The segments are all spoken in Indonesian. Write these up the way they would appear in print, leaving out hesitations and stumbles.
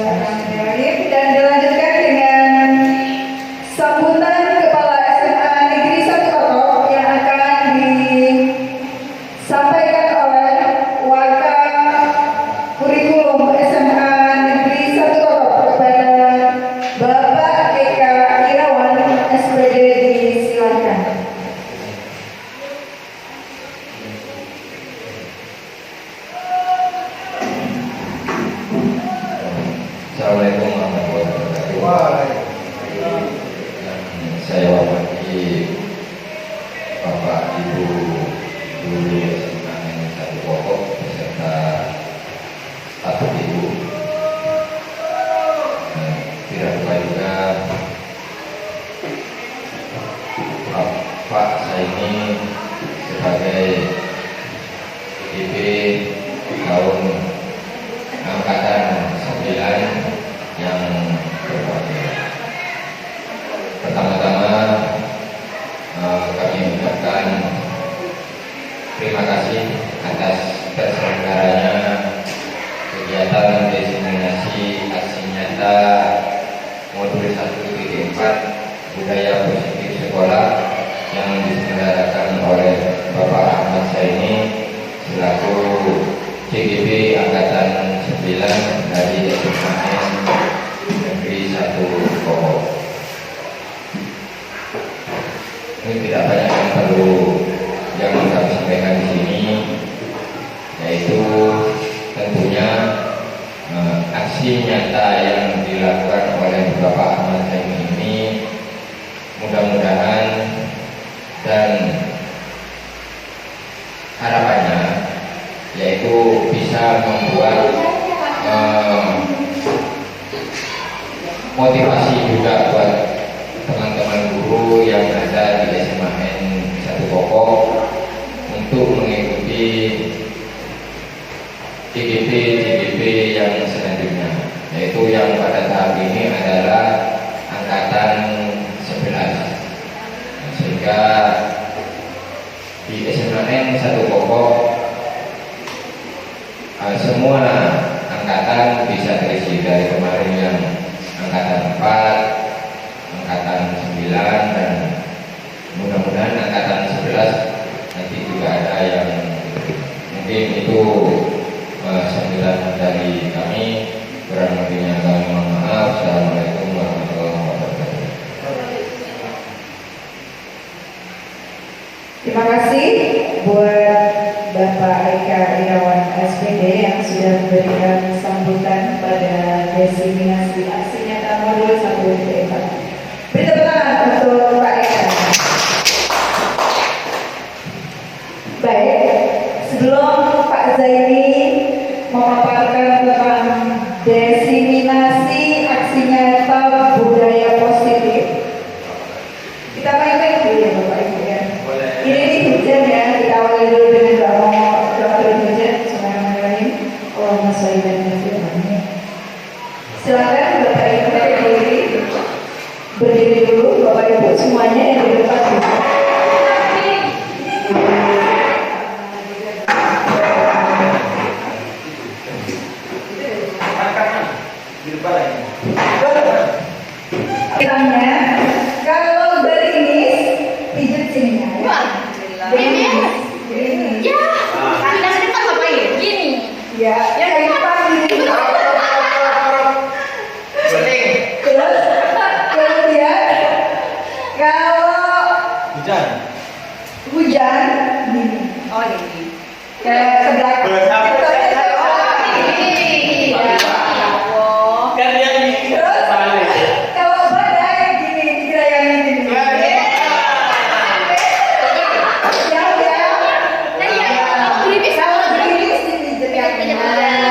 Bismillahirrahmanirrahim. Dan dilanjutkan dengan sambutan Kepala SMA Negeri 1 Kotok yang akan disampaikan oleh Waka Kurikulum SMA Negeri 1 Kotok kepada Bapak Eka Irawan SPD. Disilakan. Assalamualaikum warahmatullahi wabarakatuh. Saya wakili Bapak Ibu Guru SMA Negeri 1 Kotok beserta staf ibu. Tidak lupa juga Bapak saya ini sebagai IDP tahun angkatan 9 yang berbahagia. Pertama-tama kami mengucapkan terima kasih atas terselenggaranya kegiatan diseminasi aksi nyata modul 1.4 budaya positif sekolah yang diselenggarakan oleh Bapak Ahmad Saini selaku CGP angkatan 9 dari SMA Negeri 1 Kotok. Ini tidak banyak yang perlu yang kami sampaikan di sini, yaitu tentunya aksi nyata yang dilakukan oleh Bapak Ahmad Saini ini mudah-mudahan dan harapannya yaitu bisa membuat motivasi juga buat teman-teman guru yang ada di SMA 1 Kotok untuk mengikuti CGP yang selanjutnya, yaitu yang pada tahap ini adalah angkatan 11. Sehingga di SMA 1 Kotok semua angkatan bisa terisi, dari kemarin yang angkatan 4, angkatan 9, dan mudah-mudahan angkatan 11 nanti juga ada yang mungkin itu sambilan dari kami. Kurang lebihnya kami mohon maaf. Assalamualaikum warahmatullahi wabarakatuh. Terima kasih buat Bapak Eka Irawan SPD yang sudah memberikan sambutan pada diseminasi aksi nyata modul 1.4. Beri tepuk tangan untuk Pak Eka. Baik, sebelum Pak Zaini memaparkan tentang diseminasi aksi nyata budaya positif, kita main-main dulu ya Bapak Ibu ya. Ini hujan ya, kita awali dulu dengan doa hujan. Bismillahirrahmanirrahim. Allahumma sholli ala Muhammad. Silakan Bapak Ibu berdiri dulu, Bapak Ibu semuanya yang di depan. Kitanya, kalau dari ini pijat sininya ya. Ini Gini. ya, yang depan ngapain? Gini. Ya, yang depan gini. Terus kemudian kalau hujan gini. Oh ini. Ke belakang. Terus kalau badai gini, digerayangi gini. Kalau gerimis dipijat kakinya.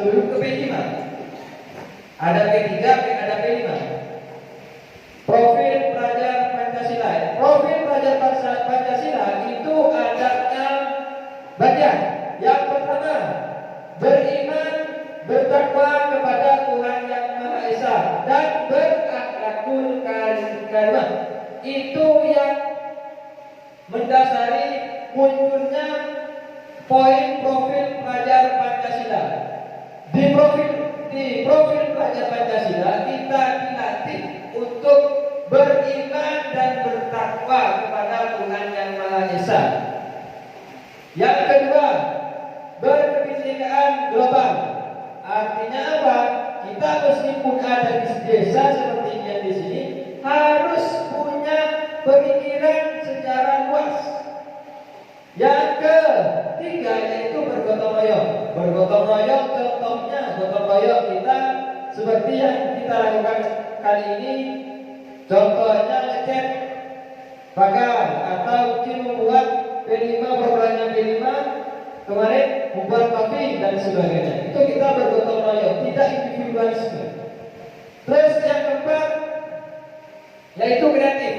sebelum ke P5. Ada P3, ada P5. Profil pelajar Pancasila. Profil pelajar Pancasila itu ada 6 bagian. Yang pertama, beriman, bertakwa kepada Tuhan Yang Maha Esa dan berakhlakul karimah. Itu yang mendasari munculnya poin profil pelajar Pancasila. Di profil pelajar Pancasila kita dilatih untuk beriman dan bertakwa kepada Tuhan Yang Maha Esa. Yang kedua, berkebinekaan global. Artinya apa? Kita meskipun ada di desa seperti yang di sini harus punya pemikiran secara luas. Yang ketiga yaitu bergotong royong. Bergotong royong contohnya gotong royong kita seperti yang kita lakukan kali ini. Contohnya ngecat pagar atau mungkin membuat P5 programnya P5 kemarin membuat kopi dan sebagainya. Itu kita bergotong royong, tidak individualisme. Terus yang keempat yaitu kreatif.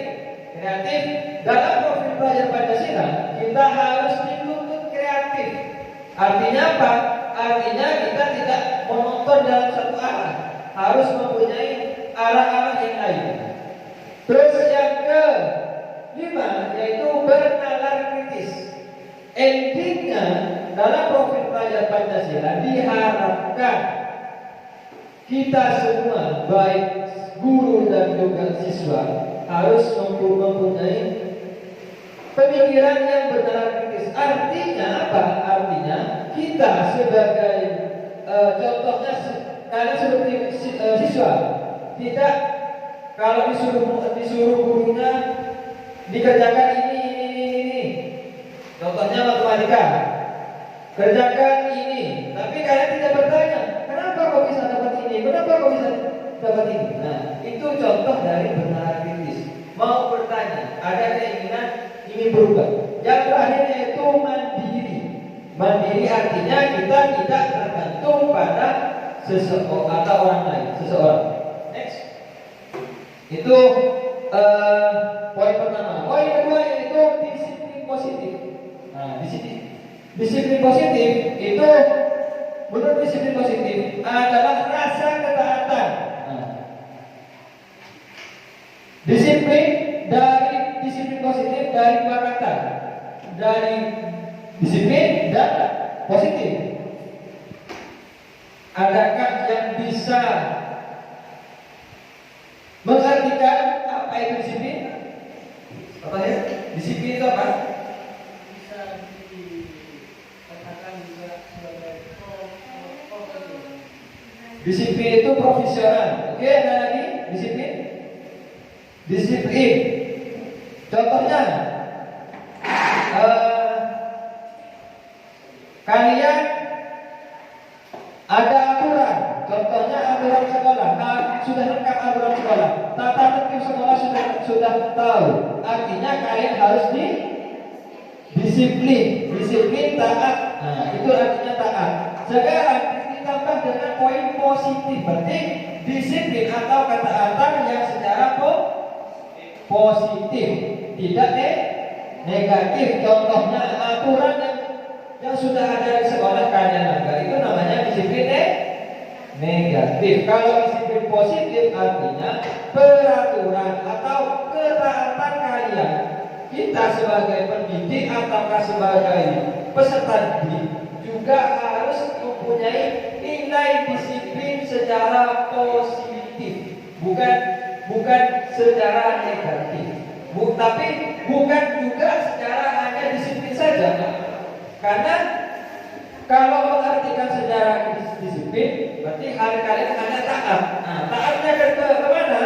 Kreatif dalam profil pelajar Pancasila kita harus dituntut kreatif. Artinya apa? Artinya kita tidak monoton dalam satu arah, harus mempunyai arah-arah yang lain. Terus yang kelima yaitu bernalar kritis. Endingnya dalam profil pelajar Pancasila diharapkan kita semua baik guru dan juga siswa harus mempunyai pemikiran yang bernalar kritis. Artinya apa? Artinya kita sebagai contohnya karena seperti siswa tidak kalau disuruh gurunya dikerjakan ini. Contohnya matematika, kerjakan ini. Tapi kalian tidak bertanya, kenapa kok bisa dapat ini? Kenapa kok bisa dapat ini? Nah, itu contoh dari bernalar kritis. Mau bertanya, ada keinginan ingin berubah. Yang terakhir yaitu mandiri. Mandiri artinya kita tidak tergantung pada seseorang atau orang lain, seseorang. Next. Itu poin pertama. Poin kedua yaitu disiplin positif. Nah, di sini disiplin positif itu menurut disiplin positif adalah rasa ketaatan. Nah, disiplin positif dari dua kata, dari disiplin dan positif. Adakah yang bisa mengartikan apa itu disiplin? Apa ya? Disiplin itu apa? Disiplin itu profesional. Oke, ada lagi disiplin. Disiplin. Contohnya, kalian ada aturan. Contohnya aturan sekolah. Sudah lengkap aturan sekolah. Tata tertib sekolah sudah tahu. Artinya kalian harus disiplin. Disiplin taat. Nah, itu artinya taat. Sekarang ditambah dengan poin positif, berarti disiplin atau ketaatan yang secara positif, tidak negatif. Contohnya aturan yang sudah ada di sekolah kalian langgar, itu namanya disiplin negatif. Kalau disiplin positif artinya peraturan atau ketaatan kalian. Kita sebagai pendidik ataukah sebagai peserta didik juga harus mempunyai nilai disiplin secara positif, bukan secara negatif. Tapi bukan juga secara hanya disiplin saja. Karena kalau mengartikan secara disiplin, berarti kalian hanya taat. Nah, taatnya ke mana?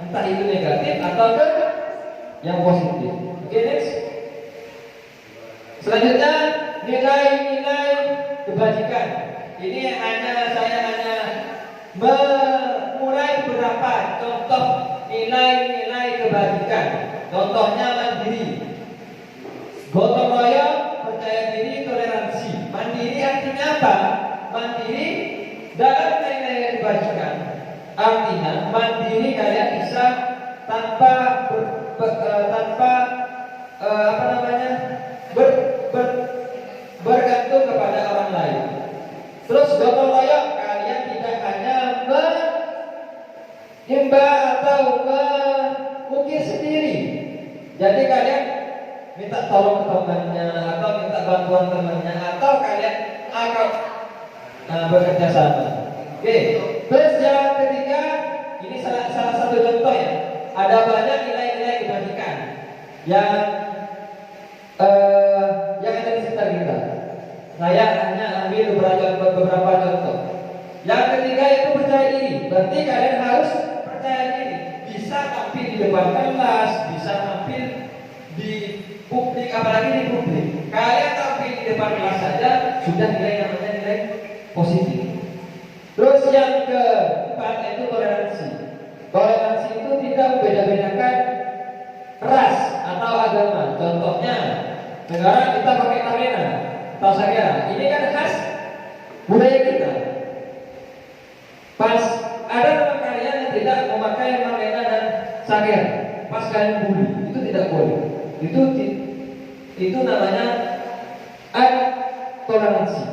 Entah itu negatif atau ke yang positif. Oke, next. Selanjutnya nilai-nilai kebajikan. Ini saya hanya memulai beberapa contoh nilai-nilai kebajikan. Contohnya mandiri, gotong royong, percaya diri, toleransi. Mandiri artinya apa? mandiri dalam nilai yang dibagikan. Artinya mandiri kalian bisa tanpa bergantung kepada orang lain. Terus gotong royong, kalian tidak hanya menimba atau mengukir sendiri. Jadi kalian minta tolong ke temannya atau minta bantuan temannya atau kalian akan bekerja sama. Oke. Terus yang ketiga, ini salah satu contoh ya. Ada banyak nilai-nilai kebajikan yang ada di sekitar kita. Saya hanya ambil beberapa contoh. Yang ketiga itu percaya diri. Berarti kalian harus percaya diri. Bisa tampil di depan kelas, bisa tampil di publik, apalagi di publik. Kalian tampil di depan kelas saja sudah nilai positif. Terus yang keempat itu toleransi. Toleransi itu tidak membeda-bedakan ras atau agama. Contohnya, sekarang kita pakai tarena atau sagara. Ini kan khas budaya kita. Pas ada teman kalian yang tidak memakai tarena dan sagara, pas kalian bully, itu tidak boleh. Itu namanya toleransi.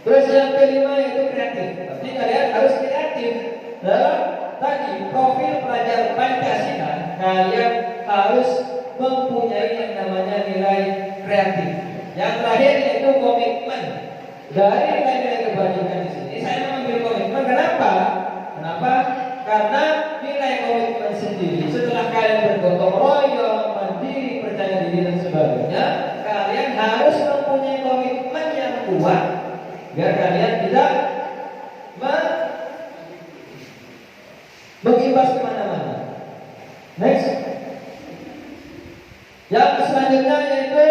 Terus yang kelima itu kreatif. Berarti kalian harus kreatif dalam tadi profil pelajar Pancasila. Kalian harus mempunyai yang namanya nilai kreatif. Yang terakhir yaitu komitmen. Dari nilai-nilai kebajikan di sini saya mengambil komitmen. Kenapa? Karena nilai komitmen sendiri setelah kalian bergotong royong, mandiri, percaya diri dan sebagainya, kalian harus mempunyai komitmen yang kuat biar kalian tidak mengimbas kemana-mana. Next. Yang selanjutnya yaitu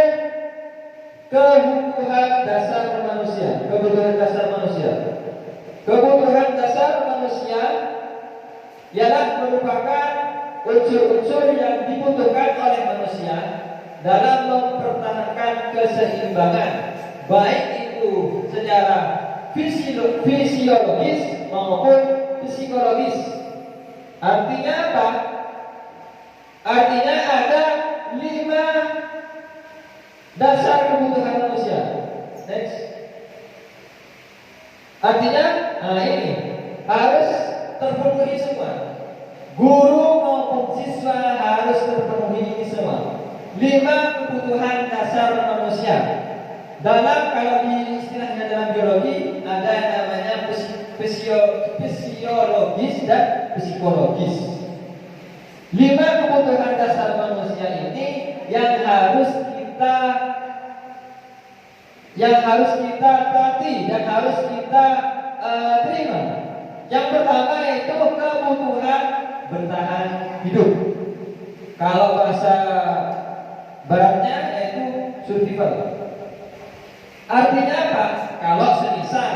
kebutuhan dasar manusia. Kebutuhan dasar manusia. Kebutuhan dasar manusia ialah merupakan unsur-unsur yang dibutuhkan oleh manusia dalam mempertahankan keseimbangan, baik itu secara fisiologis maupun psikologis. Artinya apa? Artinya ada 5 dasar kebutuhan manusia. Next. Artinya, ini harus terpenuhi semua. Guru maupun siswa harus terpenuhi ini semua. 5 kebutuhan dasar manusia. Kalau di istilahnya dalam biologi ada yang namanya fisiologis dan psikologis. 5 kebutuhan dasar manusia ini yang harus kita taati dan harus kita terima. Yang pertama yaitu kebutuhan bertahan hidup. Kalau bahasa baratnya yaitu survival. Artinya apa? Kalau semisal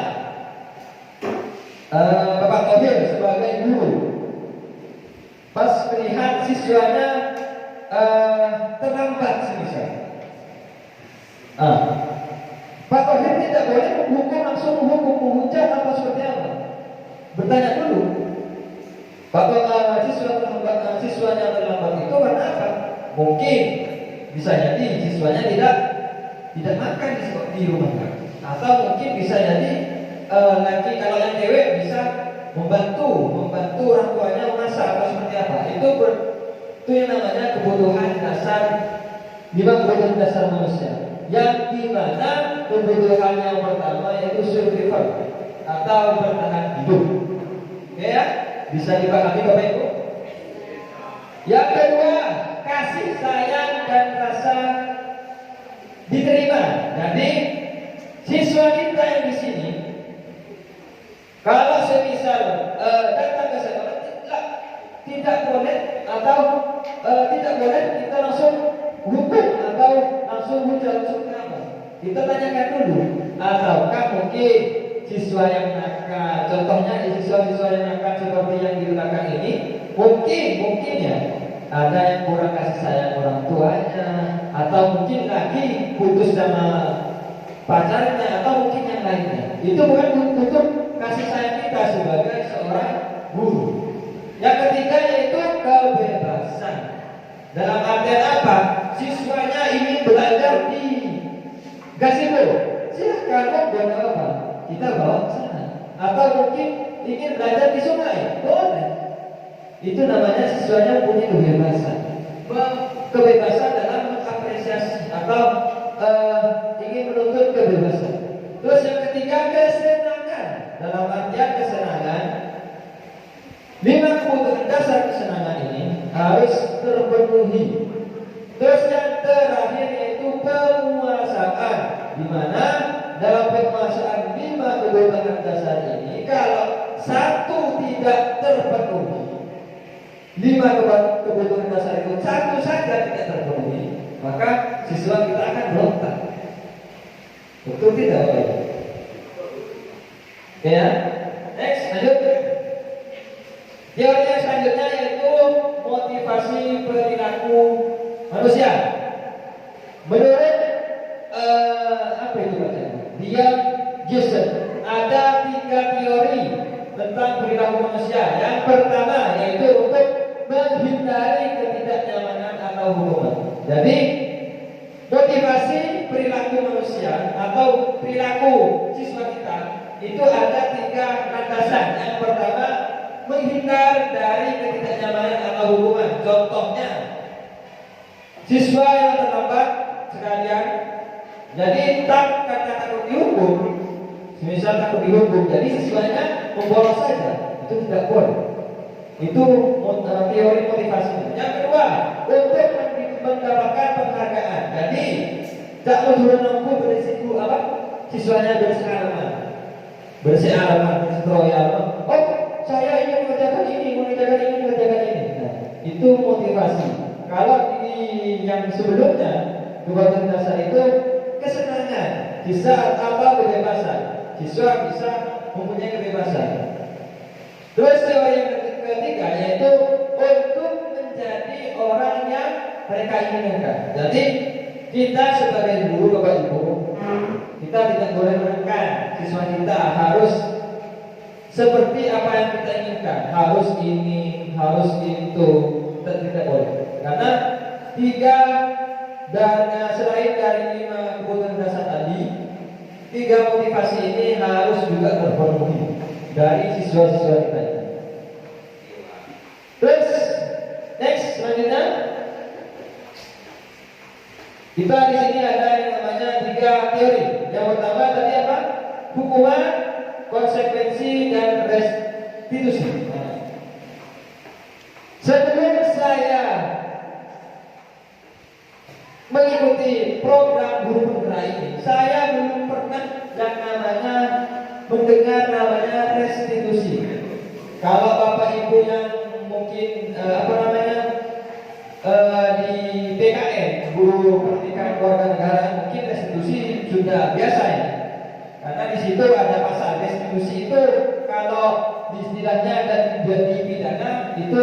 Bapak Tohir sebagai guru pas melihat siswanya terlambat semisal, Pak Tohir tidak boleh menghukum langsung menghujat atau seperti apa. Bertanya dulu, siswanya terlambat itu karena apa? Mungkin bisa jadi siswanya tidak makan di rumah, atau mungkin bisa jadi nanti kalau yang cewek bisa membantu orang tuanya memasak atau seperti apa. Itu yang namanya kebutuhan dasar, 5 kebutuhan dasar manusia. Yang dimana kebutuhan yang pertama yaitu survival atau bertahan hidup. Oke ya, bisa dipahami Bapak Ibu. Yang kedua, kasih sayang dan rasa diterima. Jadi siswa kita yang di sini, kalau semisal datang ke sekolah tidak boleh kita langsung hukum atau langsung hujat kenapa? Kita tanyakan dulu. Ataukah mungkin siswa yang nakal, contohnya siswa-siswa yang nakal seperti yang di belakang ini, mungkin ya ada yang kurang kasih sayang orang tuanya, atau mungkin lagi putus sama pacarnya atau mungkin yang lainnya. Itu bukan bentuk kasih sayang kita sebagai seorang guru. Yang ketiga yaitu kebebasan. Dalam artian apa? Siswanya ingin belajar di gazebo, silahkan buat apa? Kita bawa ke sana. Atau mungkin ingin belajar di sungai, boleh. Itu namanya siswanya punya kebebasan. Kebebasan dalam mengapresiasi atau ingin menuntut kebebasan. Terus yang ketiga kesenangan. Dalam artian kesenangan, 5 kebutuhan dasar kesenangan ini harus terpenuhi. Terus yang terakhir yaitu penguasaan, di mana dalam penguasaan 5 kebutuhan dasar ini kalau satu tidak terpenuhi, 5 kebutuhan dasar itu satu saja tidak terpenuhi, maka siswa kita akan berontak. Betul tidak, Pak? Ya. Next, lanjut. Teori yang selanjutnya yaitu motivasi perilaku manusia. Menurut apa itu bacanya? Dia Jason, ada 3 teori tentang perilaku manusia. Yang pertama yaitu untuk menghindari ketidaknyamanan atau hukuman. Jadi motivasi perilaku manusia atau perilaku siswa kita itu ada 3 landasan. Yang pertama, menghindar dari ketidaknyamanan atau hukuman. Contohnya, siswa yang terlambat sekalian, jadi karena takut dihukum, misal takut dihukum, jadi siswanya membolos saja, itu tidak boleh. Itu teori motivasi. Yang kedua, untuk mendapatkan penghargaan. Jadi tak mampu berisiko apa? Siswanya bersih alamat, royal. Oh, saya ingin mengerjakan ini, mengerjakan ini. Nah, itu motivasi. Kalau di yang sebelumnya kebutuhan dasar itu kesenangan, bisa atau kebebasan. Siswa bisa mempunyai kebebasan. Terus teori yang ketiga yaitu untuk menjadi orang yang mereka inginkan. Jadi kita sebagai guru, Bapak Ibu, kita tidak boleh menekan siswa kita harus seperti apa yang kita inginkan, harus ini, harus itu, tidak boleh. Karena 3 dan selain dari 5 kebutuhan dasar tadi, 3 motivasi ini harus juga terpenuhi dari siswa-siswa kita. Terus next selanjutnya, kita di sini ada yang namanya 3 teori. Yang pertama tadi apa? Hukuman, konsekuensi, dan restitusi. Sebelum saya mengikuti program guru penggerak ini, saya belum pernah yang namanya mendengar namanya restitusi. Kalau Bapak Ibu yang mungkin di PKN, guru pendidikan kewarganegaraan, mungkin restitusi sudah biasa ya. Karena di situ ada pasal restitusi itu kalau di istilahnya dan di pidana itu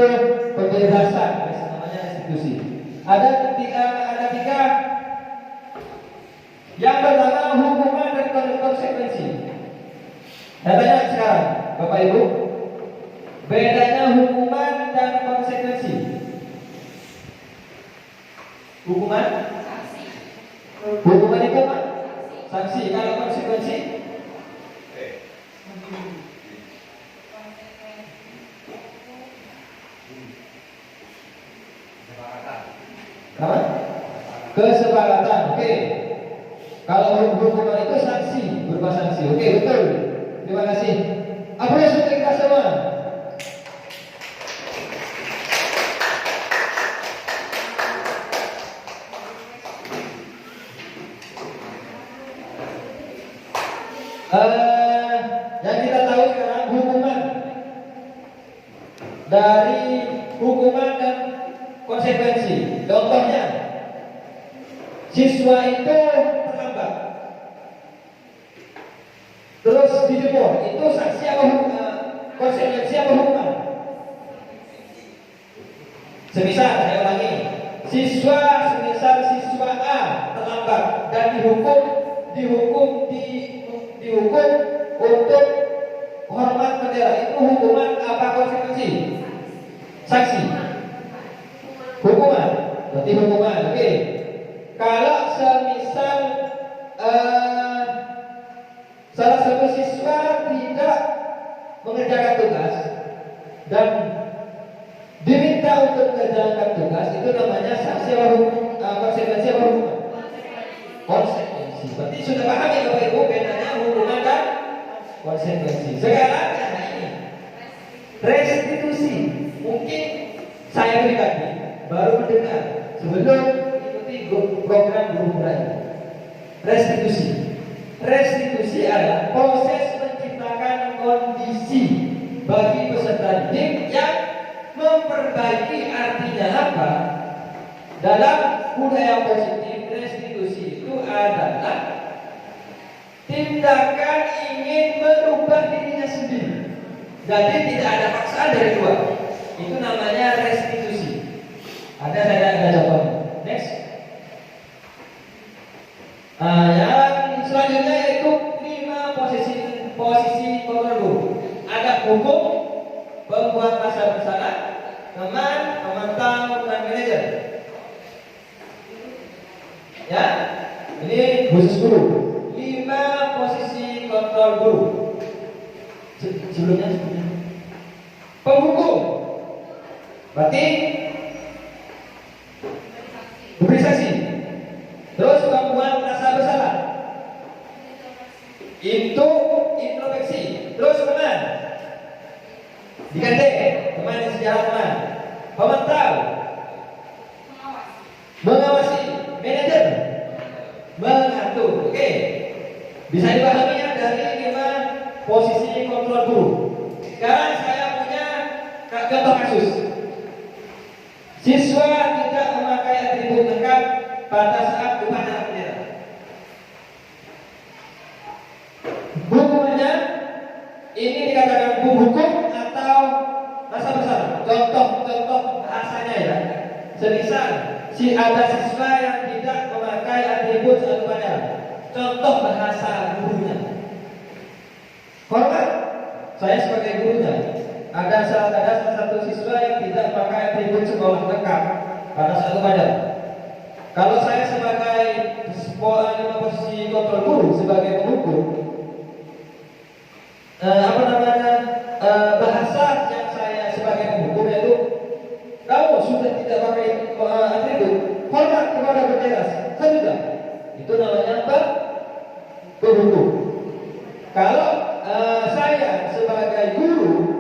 pembebasan, namanya restitusi. Ada 3. Yang pertama hukuman dan konsekuensi. Tanya sekarang, Bapak Ibu, bedanya hukuman dan konsekuensi. Hukuman? Hukuman itu apa? Sanksi. Kalau konsekuensi? Apa? Kesepakatan. Oke. Kalau hukuman itu sanksi, berupa sanksi. Oke, betul. Terima kasih. Apresiasi untuk kita semua. Yang kita tahu sekarang hukuman, dari hukuman dan konsekuensi. Contohnya, siswa itu terlambat, terus dijemur, itu sanksi apa hukuman? Konsekuensi apa hukuman? Semisal saya ulangi, semisal siswa A terlambat dan dihukum dihukum untuk hormat bendera. Itu hukuman apa konsekuensi? Sanksi. Hukuman. Berarti hukuman. Oke. Kalau semisal salah satu siswa tidak mengerjakan tugas dan diminta untuk mengerjakan tugas, itu namanya sanksi atau hukum, konsekuensi atau hukuman? Konsekuensi. Berarti sudah paham ya Bapak Ibu bedanya hukuman dan konsekuensi. Sekarang yang ini restitusi. Mungkin saya pribadi baru mendengar sebelum mengikuti program Guru Muda ini. Restitusi adalah proses menciptakan kondisi bagi peserta didik yang memperbaiki. Artinya apa? Dalam budaya positif, restitusi itu adalah tindakan ingin merubah dirinya sendiri. Jadi tidak ada paksaan dari luar. Itu namanya restitusi. Ada contohnya. Next. Yang selanjutnya yaitu 5 posisi kontrol guru. Ada hukum, pembuat rasa bersalah, teman, pemantau, dan manajer. Ya, ini khusus guru. 5 posisi kontrol guru. Sebelumnya penghukum. Berarti memberi saksi. Terus pembuat rasa bersalah. Itu introspeksi. Terus teman. Diganti teman yang sejarah teman. Pemantau. Mengawasi. Manajer. Mengatur. Oke. Bisa dipahaminya dari 5 posisi kontrol guru. Sekarang saya punya contoh kasus. Siswa tidak memakai atribut lengkap pada saat upacara bendera. Hukumannya ini dikatakan hukum atau rasa bersalah. Contoh bahasanya ya. Semisal ada siswa yang tidak memakai atribut saat upacara. Contoh bahasa gurunya. Hormat. Saya sebagai gurunya. Ada salah satu siswa yang tidak pakai atribut sekolah lengkap pada saat upacara. Kalau saya sebagai posisi kontrol guru sebagai penghukum, bahasa yang saya sebagai penghukum yaitu kamu sudah tidak pakai atribut, hormat kepada bendera saja. Itu namanya apa? Penghukum. Kalau saya sebagai guru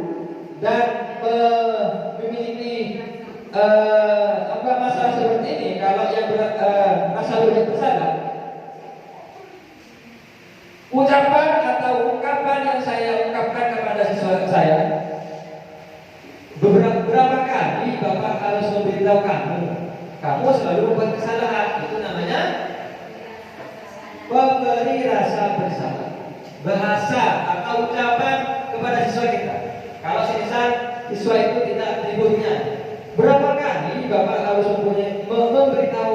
dan memiliki masalah seperti ini, kalau yang masalah bersalah, ucapan atau ungkapan yang saya ungkapkan kepada siswa saya, beberapa kali Bapak harus memberitahu kamu selalu membuat kesalahan. Itu namanya pemberi rasa bersalah. Bahasa atau ucapan kepada siswa kita. Kalau semisal siswa itu tidak atributnya, berapa kali Bapak harus memberitahu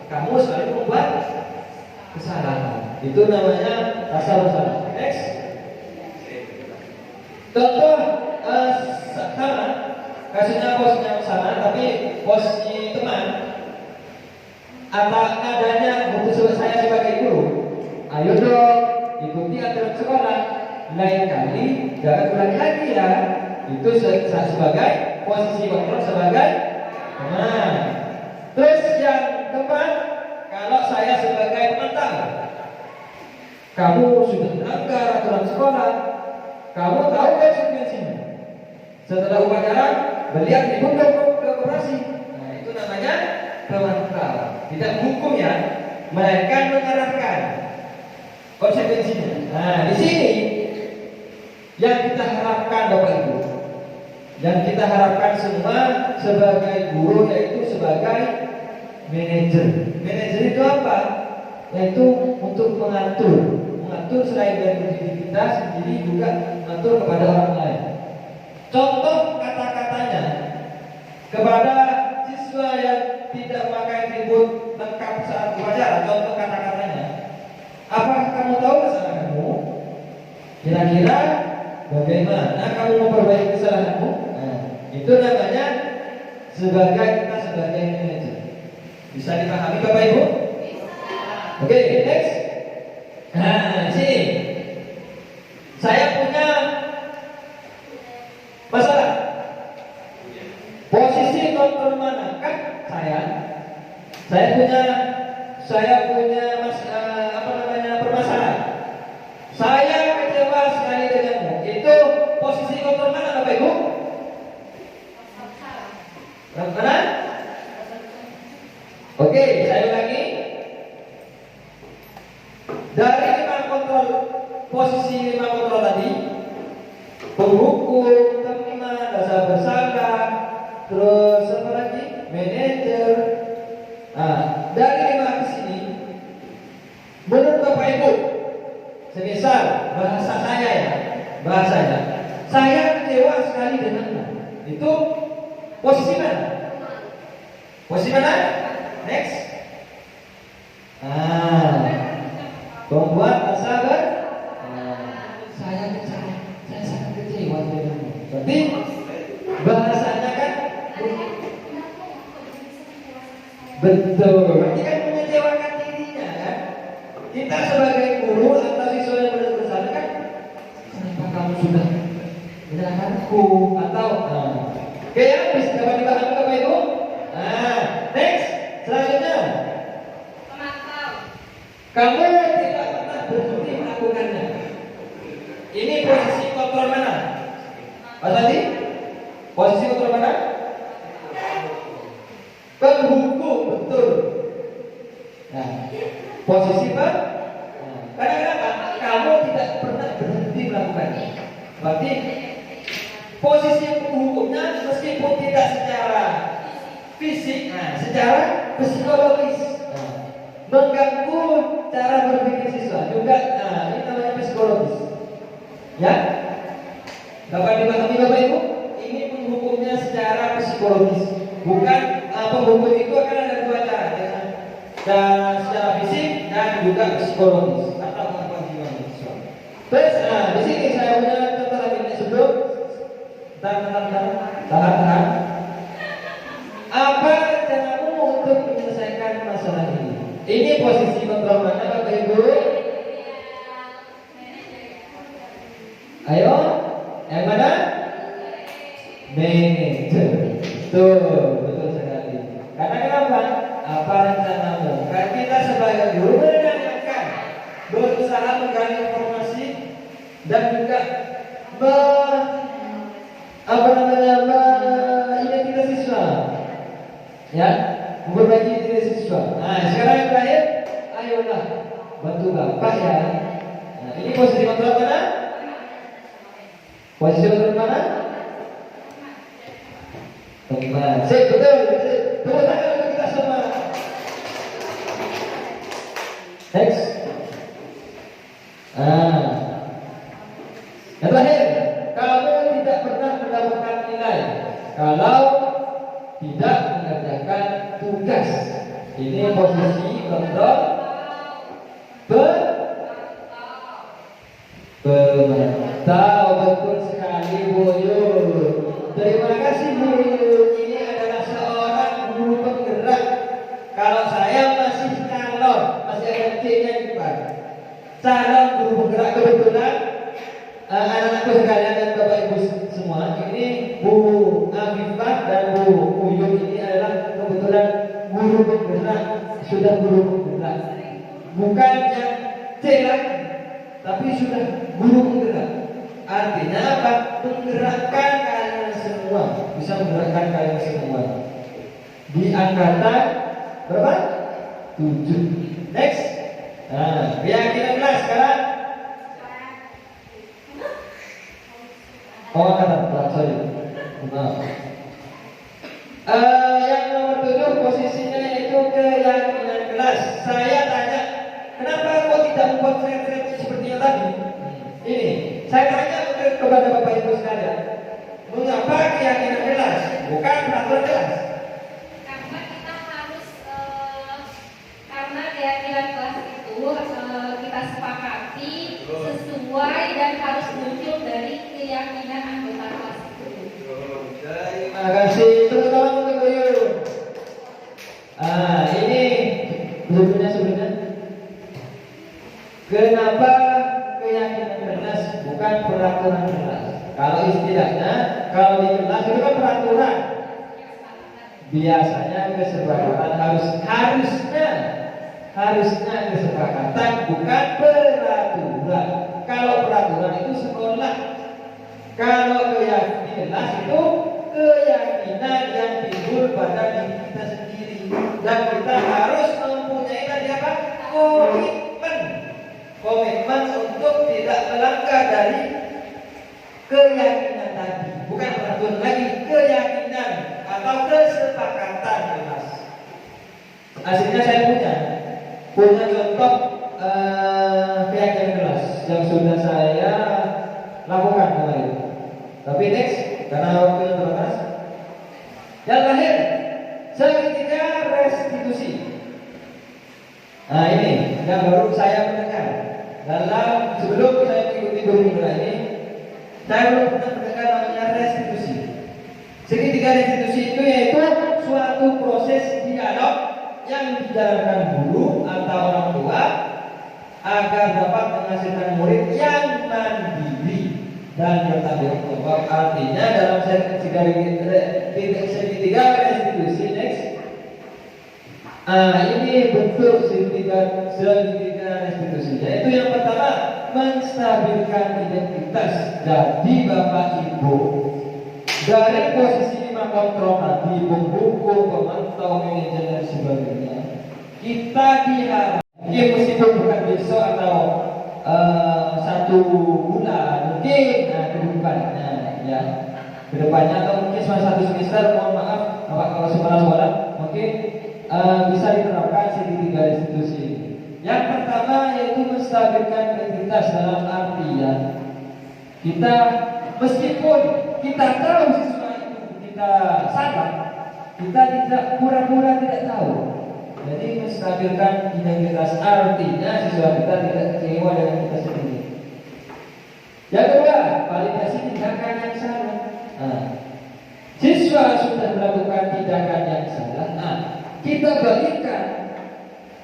kamu selalu membuat kesalahan. Itu namanya rasa bersalah. Next. Contoh sama, kasusnya posnya sama, tapi posisi teman. Apa adanya untuk saya sebagai guru? Ayo dong, ikuti aturan sekolah. Lain kali jangan ulangi lagi ya. Itu sebagai posisi kontrol sebagai teman. Terus yang keempat, kalau saya sebagai pemantau, kamu sudah melanggar aturan sekolah, kamu tahu konsekuensinya. Setelah upacara, beliau dihukum ke koperasi. Nah, itu namanya pemantau. Tidak menghukum ya, melainkan mengarahkan konsekuensinya. Nah, di sini yang kita harapkan Bapak Ibu, yang kita harapkan semua sebagai guru yaitu sebagai manajer. Manajer itu apa? Yaitu untuk mengatur selain dari diri kita sendiri juga mengatur kepada orang lain. Contoh kata-katanya kepada siswa yang tidak memakai atribut lengkap saat upacara. Contoh kata-katanya, kamu tahu kesalahanmu, kira-kira bagaimana kamu memperbaiki kesalahanmu? Nah, itu namanya kita sebagai manajer. Bisa dipahami Bapak Ibu? Oke, next. Nah, sini. Saya punya masalah. Posisi kontrol mana? Kan saya punya permasalahan. Saya kecewa sekali denganmu. Itu posisi kontrol mana Bapak Ibu? Mana? Oke, saya ulangi. Dari 5 kontrol, posisi 5 kontrol tadi, penghukum, terima, dasar bersalah, terus apa lagi? Manajer. Nah, dari 5 ke sini, menurut Bapak Ibu, semisal bahasanya, saya kecewa sekali denganmu. Itu posisi mana? Posisi mana? Next. Pembuat sabar. Saya sangat kecewa denganmu. Berarti bahasanya kan betul. Berarti kan mengecewakan dirinya kan. Kita sebagai guru atau siswa yang bersalah kan, kenapa kamu sudah menyalahkanku atau oke ya, bisa dapat dipahami Bapak Ibu? Next, selanjutnya. Kamu tidak pernah berhenti melakukannya. Ini posisi kontrol mana? Pak tadi? Posisi kontrol mana? Penghukum, betul. Nah, posisi Pak? Kadang-kadang kamu tidak pernah berhenti melakukannya. Berarti posisi penghukumnya meskipun tidak secara fisik, secara psikologis, mengganggu cara berpikir siswa juga. Ini namanya psikologis. Ya, dapat dipahami Bapak Ibu? Ini penghukumnya secara psikologis, bukan penghukum itu akan ada 2 cara, ya. Dan secara fisik dan juga psikologis atau gangguan jiwa siswa. Terus, di sini saya punya contoh lagi ini sebelum tahan. Apa rencanamu untuk menyelesaikan masalah ini? Ini posisi kontrol mana Bapak Ibu? Ayo, yang mana? Manager. Betul sekali. Karena kenapa? Apa rencanamu? Karena kita sebagai guru menanyakan, berusaha menggali informasi dan juga identitas siswa. Ya, memperbaiki identitas siswa. Sekarang yang terakhir, ayolah bantu Bapak ya. Ini posisi kontrol mana? Posisi kontrol mana? Teman. Betul. Tepuk tangan untuk kita semua. Next. Yang terakhir, kamu tidak pernah mendapatkan nilai kalau tidak mengerjakan tugas. Ini posisi kontrol pemantau. Betul sekali Bu Yul. Terima kasih Bu Yul. Ini adalah seorang guru penggerak. Kalau saya masih calon, masih ada C-nya di depan. Calon guru penggerak kebetulan. Anak-anakku sekalian dan Bapak Ibu semua, ini Bu Afifah dan Bu Uyun ini adalah kebetulan guru penggerak, sudah guru penggerak. Bukan yang C lagi, tapi sudah guru penggerak. Artinya apa? Menggerakkan kalian semua, bisa menggerakkan kalian semua. Di angkatan berapa? 7. Next. Keyakinan kelas sekarang. Sorry. Maaf. Yang nomor 7 posisinya itu keyakinan kelas. Saya tanya, kenapa kok tidak membuat thread seperti yang tadi? Ini, saya tanya kepada Bapak Ibu sekalian, mengapa keyakinan kelas, bukan peraturan kelas? Karena kita harus karena keyakinan kelas itu kita sepakat sesuai dan harus muncul dari keyakinan anggota kelas itu. Terima kasih. Tepuk tangan untuk Bayu. Ini sebelumnya. Kenapa keyakinan kelas bukan peraturan kelas? Kalau istilahnya, kalau di kelas itu kan peraturan. Biasanya kesepakatan harusnya kesepakatan bukan peraturan. Kalau peraturan itu sekolah. Kalau keyakinan kelas itu keyakinan yang timbul pada diri kita sendiri, dan kita harus mempunyai tadi apa? Komitmen untuk tidak melanggar dari keyakinan tadi, bukan peraturan lagi, keyakinan atau kesepakatan kelas. Aslinya saya punya contoh keyakinan kelas yang sudah saya lakukan kemarin. Tapi next, karena waktunya terbatas. Yang terakhir, segitiga restitusi. Nah ini yang baru saya mendengar. Dalam sebelum saya mengikuti Bermula ini, saya belum pernah mendengar namanya restitusi. Segitiga restitusi itu yaitu suatu proses dialog yang dijalankan guru atau orang tua agar dapat menghasilkan murid yang mandiri dan bertanggung jawab. Artinya dalam segitiga restitusi next. Ini bentuk segitiga restitusi. Yaitu yang pertama, menstabilkan identitas. Jadi Bapak Ibu dari posisi 5 kontrol tadi, pembuku, pemantau, manajer dan sebagainya, kita diharapkan meskipun bukan besok atau 1 bulan, mungkin kedepannya atau mungkin selama 1 semester, mohon maaf Bapak kalau sekolah mungkin bisa diterapkan segitiga restitusi. Yang pertama yaitu menstabilkan identitas, dalam artian kita meskipun kita tahu siswa itu kita salah, kita tidak pura-pura tidak tahu. Jadi menstabilkan identitas artinya siswa kita tidak kecewa dengan kita sendiri. Yang kedua, validasi tindakan yang salah. Siswa sudah melakukan tindakan yang salah.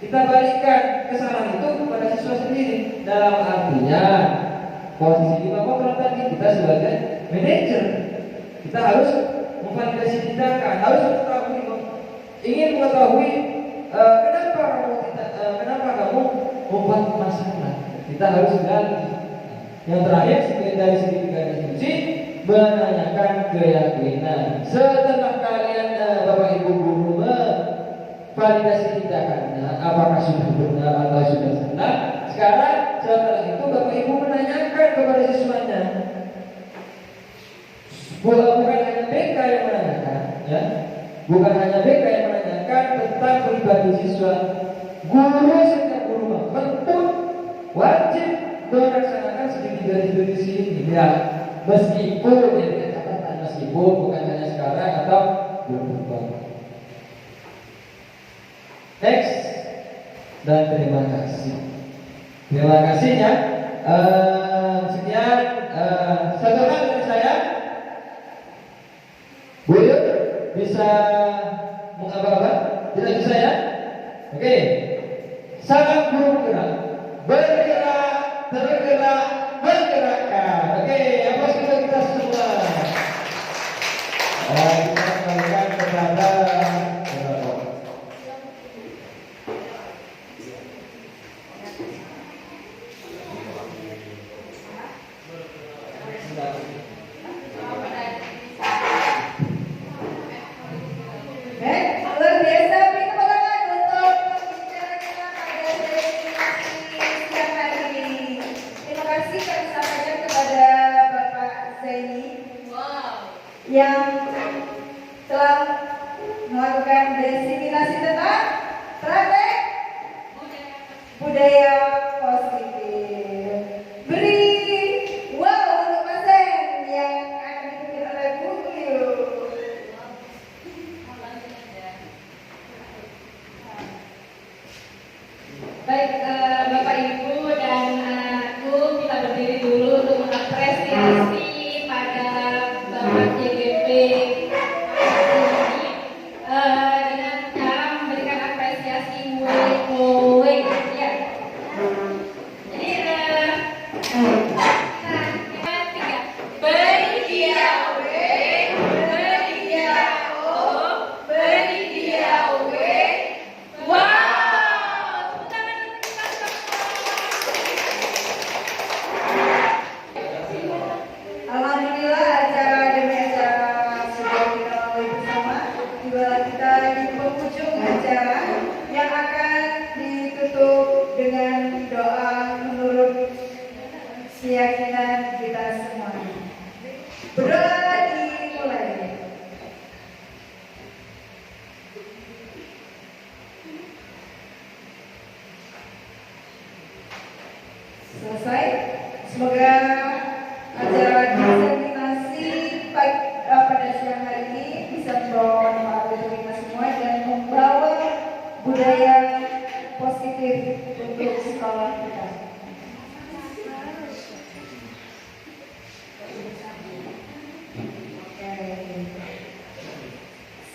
Kita balikan kesalahan itu kepada siswa sendiri. Dalam artian posisi 5 kontrol tadi, kita sebagai manajer, kita harus memvalidasi tindakan, harus ingin mengetahui kenapa kamu membuat masalah. Kita harus gali. Yang terakhir dari segitiga restitusi, menanyakan keyakinan. Setelah kalian Bapak Ibu guru validasi tindakannya, apakah sudah benar atau sudah salah. Sekarang setelah itu Bapak Ibu menanyakan kepada siswanya. Bukan hanya BK yang menanyakan, ya. Bukan hanya BK yang menanyakan tentang pribadi siswa. Guru setiap guru pun wajib melaksanakan segitiga restitusi ini. Ya, meskipun ya, catatan meskipun bukan hanya sekarang atau belum. Next, dan terima kasih. Terima kasih ya. Sekian satu hal dari saya. Bu Yu, bisa mengapa-apa? Tidak bisa ya? Oke. Salam guru bergerak, bergerak, bergerakkan. Oke, apa kita semua? Kita kembalikan kepada luar biasa, beri tepuk tangan untuk pembicara kita pada sesi siang hari ini. Terima kasih kami sampaikan kepada Bapak Zaini yang telah melakukan diseminasi tentang praktek budaya positif. Beri wow untuk pasien yang akan dipimpin oleh Bu Yu. Baik, Bapak Ibu dan anak-anakku, kita berdiri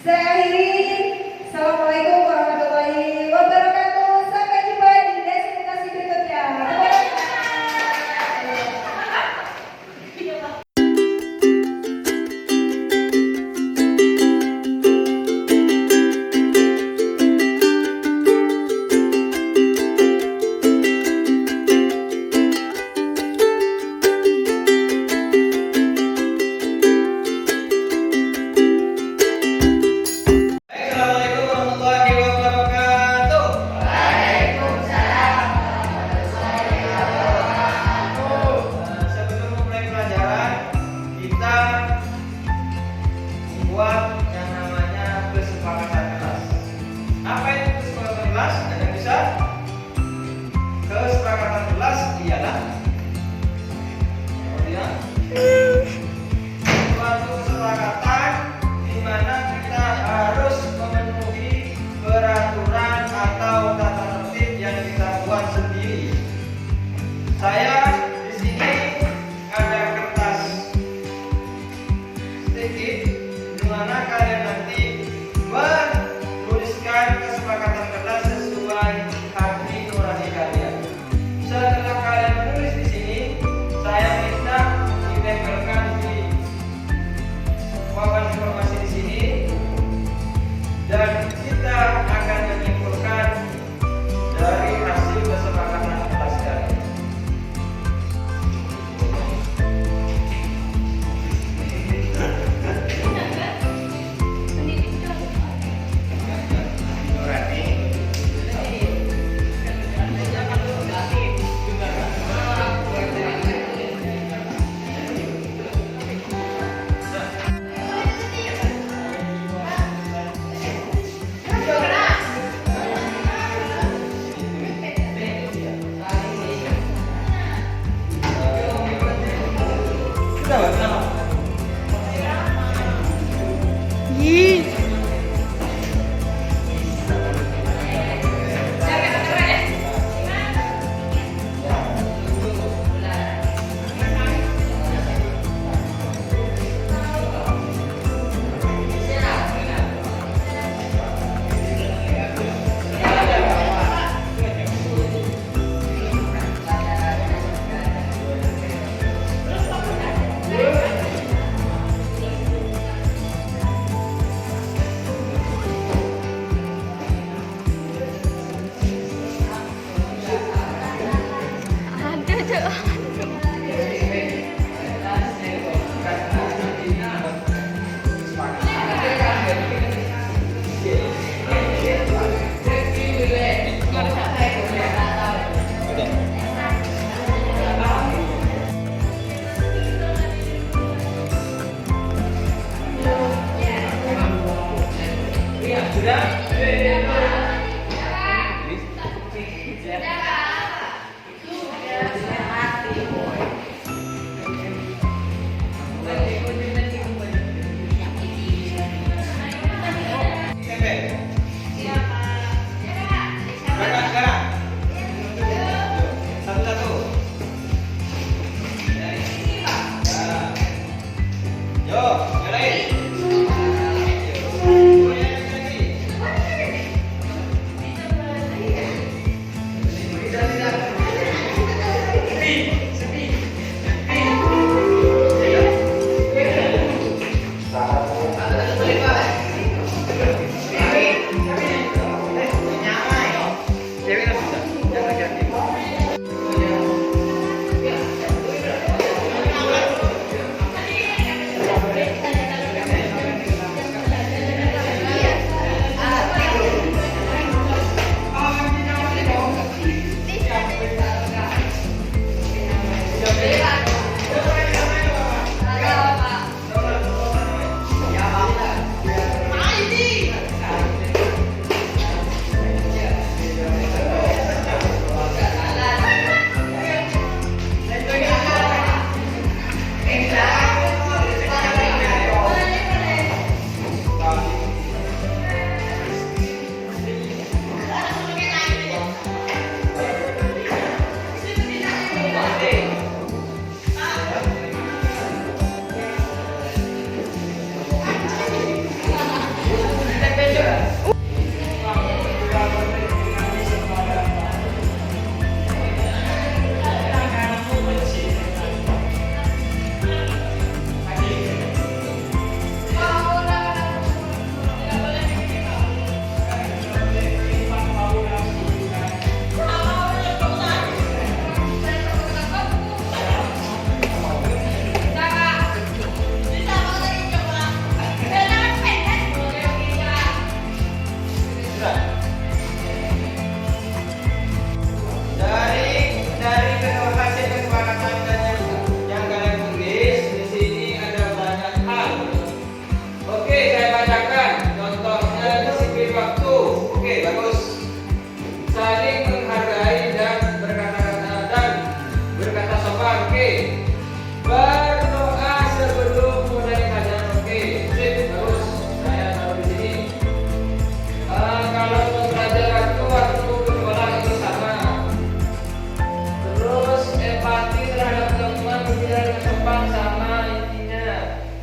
Saya akhiri. Assalamualaikum warahmatullahi wabarakatuh. Sampai jumpa di destinasi berikutnya. Assalamualaikum warahmatullahi wabarakatuh. Sebelum memulai pelajaran, kita buat yang namanya kesepakatan kelas. Apa itu kesepakatan kelas? Ada yang bisa? Kesepakatan kelas ialah suatu kesepakatan di mana kita harus memenuhi peraturan atau tata tertib yang kita buat sendiri. Saya di sini ada kertas sedikit di mana kalian nanti menuliskan kesepakatan kelas sesuai hati nurani kalian. Setelah kalian menulis di sini, saya minta ditempelkan di papan informasi di sini dan kita akan menyimpulkan dari hasil kesepakatan kelas kalian.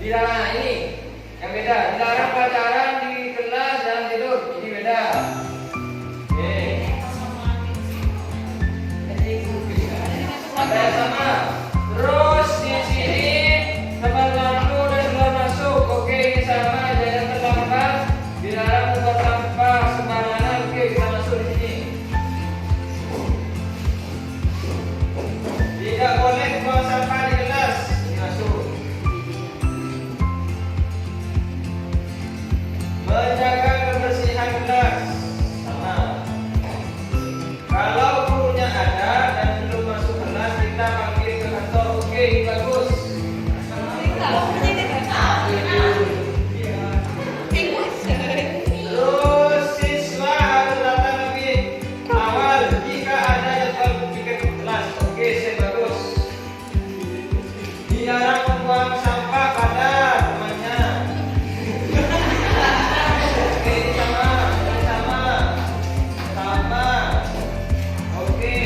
Dilarang ini yang beda. Dilarang pacaran di kelas dan tidur. Ini beda. Oke. Ada yang sama. Terus di sini tempat lampu dan keluar masuk. Oke, ini sama. Jangan terlambat. Dilarang membuat sampah sembarangan. Oke, kita masuk di sini. Tidak boleh buang sampah di kelas. Ini masuk. Menjaga kebersihan kelas. Sama. Kalau gurunya ada dan belum masuk kelas, kita panggil ke kantor. Oke, bagus. Terus siswa harus datang lebih awal jika ada jadwal piket kelas. Oke, saya bagus. Dilarang membuang sampah pada temannya. Oke, sama, sama, sama. Oke.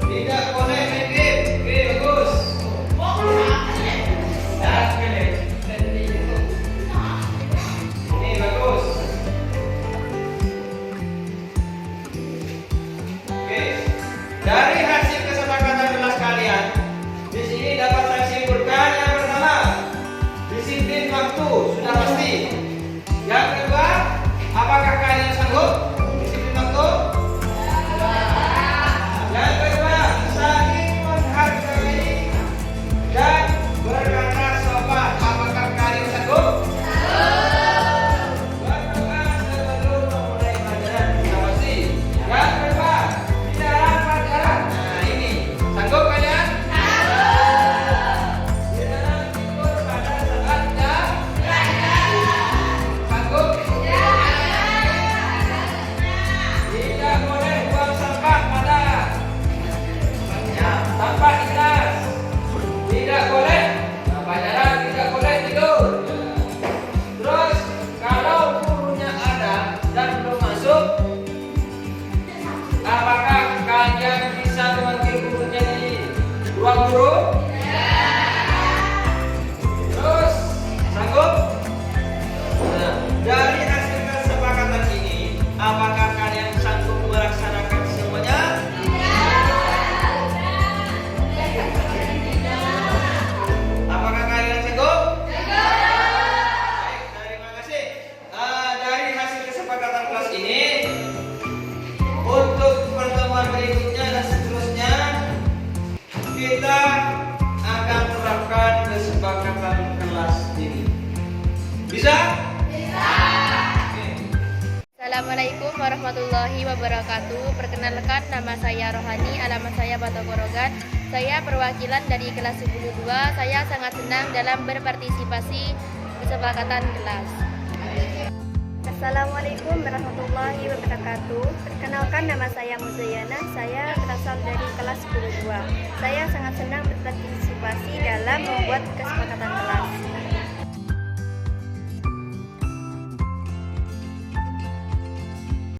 Tidak boleh main game. Oke, bagus. Ini bagus. Oke. Dari hasil kesepakatan kelas kalian, di sini dapat saya simpulkan yang pertama, disiplin waktu sudah pasti. Yang kedua, apakah kalian sanggup disiplin waktu? Yang kedua, saling menghargai dan berkata sopan. Apakah kalian sanggup? Berdoa sebelum memulai pelajaran. Sudah pasti. Yang kedua, dilarang pelajaran. Nah ini, sanggup kalian? Dilarang tidur pada saat jam pelajaran. Sanggup? Tidak boleh buang sampah pada sampah di kelas. Tidak boleh pelajaran, tidak boleh tidur. Terus kalau gurunya ada dan belum masuk, apakah kalian bisa memanggil gurunya di ruang guru? Terus sanggup? Nah, dari hasil kesepakatan ini, apakah kalian sanggup melaksanakan semuanya? Apakah kalian sanggup? Baik, terima kasih. Dari hasil kesepakatan kelas ini, untuk pertemuan berikutnya dan seterusnya, kita akan terapkan kesepakatan kelas ini. Bisa? Oke. Assalamualaikum warahmatullahi wabarakatuh. Perkenalkan, nama saya Rohani, alamat saya Batokorogan. Saya perwakilan dari kelas 10-2. Saya sangat senang dalam berpartisipasi kesepakatan kelas. Assalamualaikum warahmatullahi wabarakatuh. Perkenalkan, nama saya Muzayana. Saya berasal dari kelas 10-2. Saya sangat senang berpartisipasi dalam membuat kesepakatan kelas.